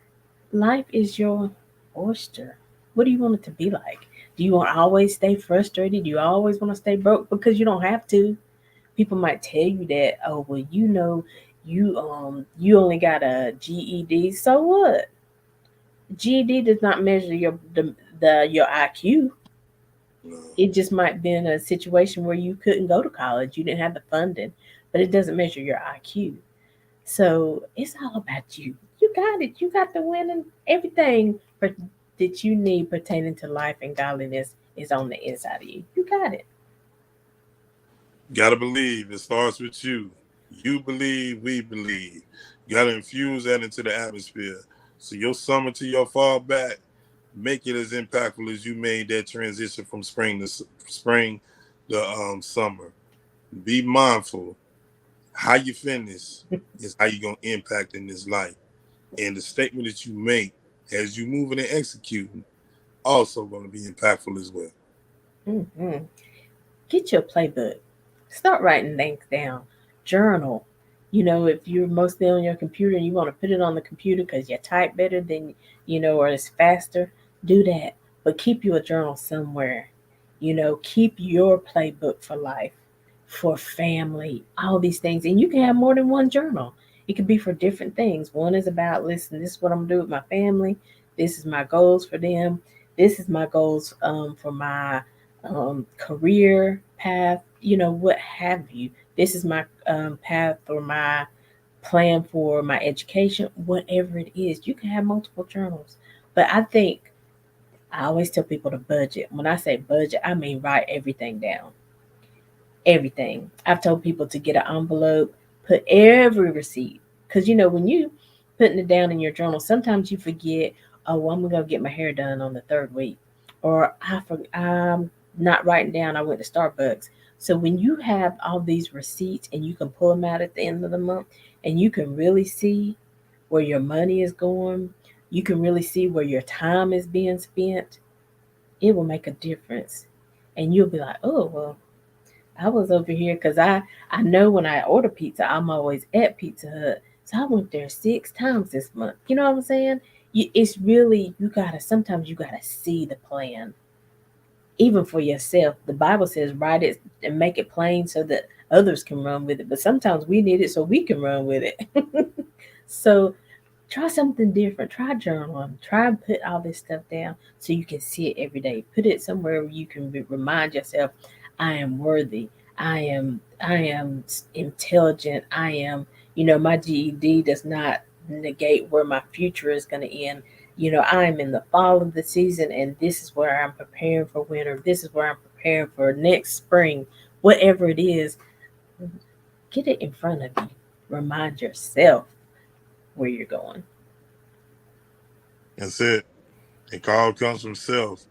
life is your oyster. What do you want it to be like? Do you want to always stay frustrated? Do you always want to stay broke? Because you don't have to. People might tell you that, oh well, you only got a GED. So what? GED does not measure your IQ. No. It just might be in a situation where you couldn't go to college, you didn't have the funding, but it doesn't measure your IQ. So it's all about you. You got it. You got the winning. Everything that you need pertaining to life and godliness is on the inside of you. You got it. Gotta believe. It starts with you. You believe, we believe. Gotta infuse that into the atmosphere. So your summer to your fall back, make it as impactful as you made that transition from spring to summer. Be mindful. How you finish is how you gonna impact in this life. And the statement that you make as you moving and executing also gonna be impactful as well. Hmm. Get your playbook. Start writing things down. Journal. If you're mostly on your computer and you want to put it on the computer because you type better than, or it's faster, do that. But keep you a journal somewhere. Keep your playbook for life, for family, all these things. And you can have more than one journal. It could be for different things. One is about, listen, this is what I'm going to do with my family. This is my goals for them. This is my goals for my career path, what have you. This is my path or my plan for my education, whatever it is. You can have multiple journals. But I think I always tell people to budget. When I say budget, I mean write everything down. Everything. I've told people to get an envelope, put every receipt. Because, when you putting it down in your journal, sometimes you forget, oh, well, I'm going to go get my hair done on the third week. Or I'm not writing down, I went to Starbucks. So when you have all these receipts and you can pull them out at the end of the month and you can really see where your money is going, you can really see where your time is being spent, it will make a difference. And you'll be like, oh, well, I was over here because I know when I order pizza, I'm always at Pizza Hut. So I went there 6 times this month. You know what I'm saying? It's really, sometimes you gotta see the plan, even for yourself. The Bible says, write it and make it plain so that others can run with it. But sometimes we need it so we can run with it. So try something different. Try journaling. Try and put all this stuff down so you can see it every day. Put it somewhere where you can remind yourself, I am worthy. I am intelligent. I am, my GED does not negate where my future is going to end. I am in the fall of the season and this is where I'm preparing for winter. This is where I'm preparing for next spring. Whatever it is, get it in front of you. Remind yourself where you're going. That's it. It all comes from self.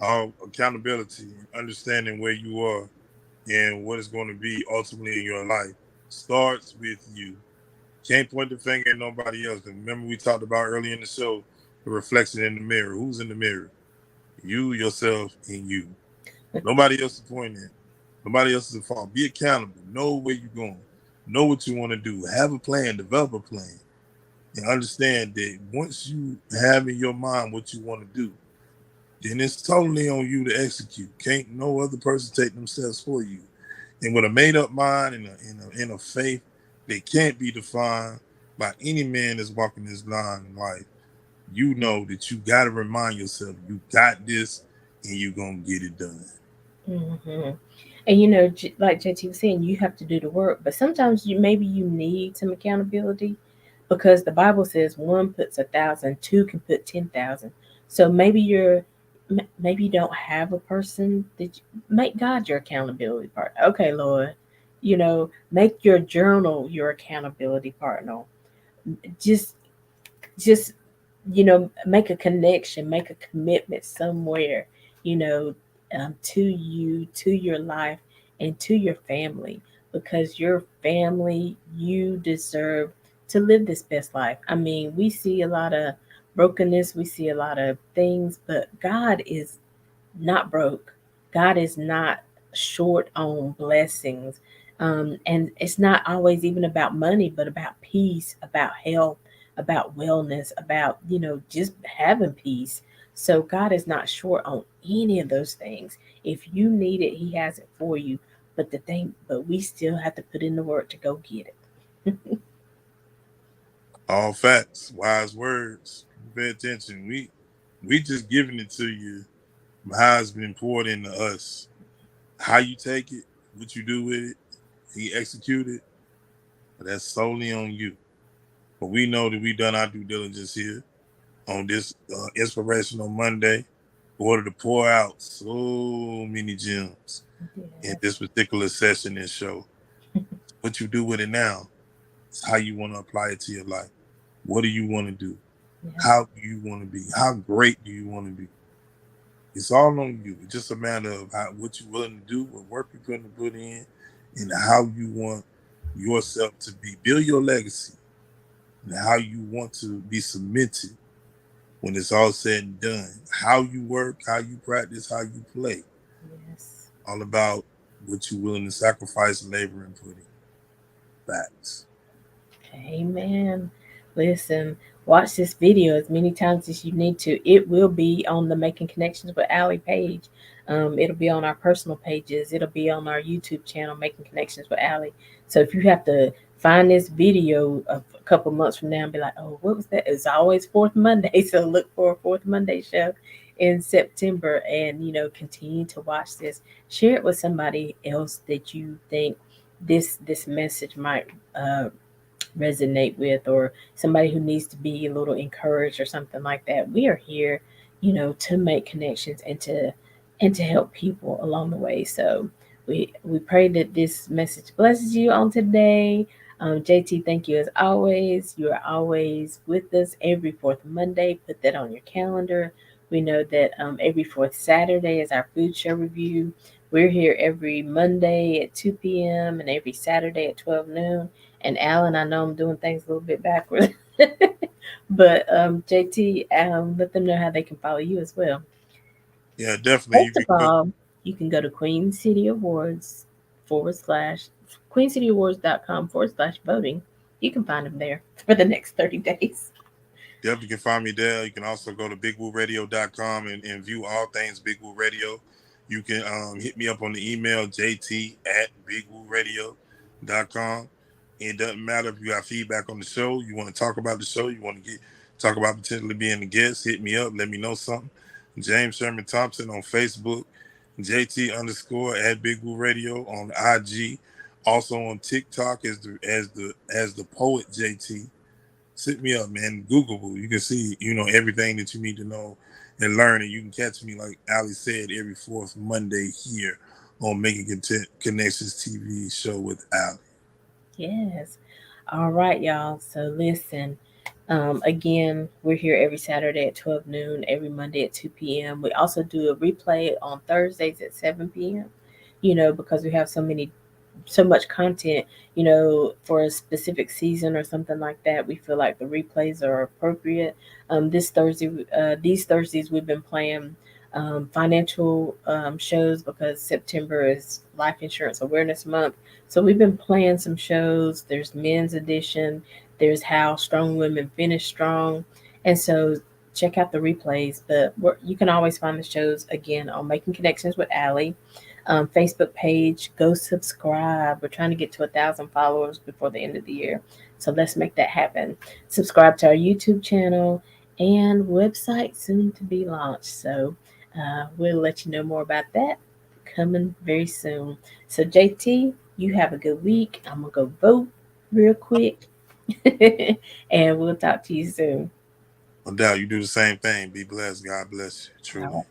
All accountability, understanding where you are and what is going to be ultimately in your life starts with you. Can't point the finger at nobody else. Remember, we talked about earlier in the show the reflection in the mirror. Who's in the mirror? You, yourself, and you. Nobody else is pointing at. Nobody else is at fault. Be accountable. Know where you're going. Know what you want to do. Have a plan. Develop a plan. And understand that once you have in your mind what you want to do, then it's totally on you to execute. Can't no other person take them steps for you. And with a made up mind and a faith that can't be defined by any man that's walking this line in life, you know that you got to remind yourself you got this and you're going to get it done. Hmm. And like JT was saying, you have to do the work. But sometimes maybe you need some accountability because the Bible says one puts 1,000, two can put 10,000. So maybe you don't have a person that make God your accountability partner. Okay, Lord, make your journal your accountability partner. Just make a connection, make a commitment somewhere, you know, to you, to your life, and to your family, because your family, you deserve to live this best life. I mean, we see a lot of brokenness, we see a lot of things, but God is not broke. God is not short on blessings. And it's not always even about money, but about peace, about health, about wellness, about, just having peace. So God is not short on any of those things. If you need it, He has it for you. But we still have to put in the work to go get it. All facts, wise words. Pay attention. We just giving it to you. How it's been poured into us. How you take it, what you do with it, he executed. But that's solely on you. But we know that we done our due diligence here on this inspirational Monday. In order to pour out so many gems in Yes, this particular session and show. What you do with it now is how you want to apply it to your life. What do you want to do? yes, How do you want to be? How great do you want to be? It's all on you. It's just a matter of what you're willing to do, what work you're going to put in, and how you want yourself to be. Build your legacy and how you want to be cemented when it's all said and done. How you work, how you practice, how you play. yes. All about what you're willing to sacrifice, labor, and put in. Facts. Amen. Listen, watch this video as many times as you need to. It will be on the Making Connections with Aly page. It'll be on our personal pages. It'll be on our YouTube channel, Making Connections with Aly. So if you have to find this video a couple months from now and be like, oh, what was that? It's always Fourth Monday. So look for a Fourth Monday show in September, and continue to watch this. Share it with somebody else that you think this message might resonate with, or somebody who needs to be a little encouraged or something like that. We are here, to make connections and to help people along the way. So we pray that this message blesses you on today. JT, thank you as always. You are always with us every fourth Monday. Put that on your calendar. We know that every fourth Saturday is our food show review. We're here every Monday at 2 p.m. and every Saturday at 12 noon. And Alan, I know I'm doing things a little bit backwards, but JT, let them know how they can follow you as well. Yeah, definitely. You First can of go. all, you can go to Queen City Awards forward slash queencityawards.com /voting. You can find them there for the next 30 days. Definitely can find me there. You can also go to bigwooradio.com and view all things Big Woo Radio. You can hit me up on the email jt@bigwooradio.com. It doesn't matter if you got feedback on the show, you want to talk about the show, you want to talk about potentially being a guest, hit me up, let me know something. James Sherman Thompson on Facebook, JT underscore at Big Woo Radio on IG, also on TikTok as the poet JT. Sit me up, man. Googleable. You can see, everything that you need to know and learn. And you can catch me, like Ali said, every fourth Monday here on Making Connections TV show with Ali. Yes. All right, y'all. So listen, again, we're here every Saturday at 12 noon, every Monday at 2 p.m. We also do a replay on Thursdays at 7 p.m., because we have so much content, for a specific season or something like that. We feel like the replays are appropriate. These Thursdays, we've been playing financial shows because September is Life Insurance Awareness Month. So we've been playing some shows. There's Men's Edition. There's How Strong Women Finish Strong. And so check out the replays. But you can always find the shows again on Making Connections with Aly Facebook page. Go subscribe. We're trying to get to 1,000 followers before the end of the year. So let's make that happen. Subscribe to our YouTube channel and website soon to be launched. So we'll let you know more about that coming very soon. So, JT, you have a good week. I'm going to go vote real quick. And we'll talk to you soon. No doubt you do the same thing. Be blessed. God bless you. All Truly. right.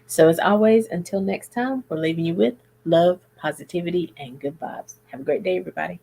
So, as always, until next time, we're leaving you with love, positivity, and good vibes. Have a great day, everybody.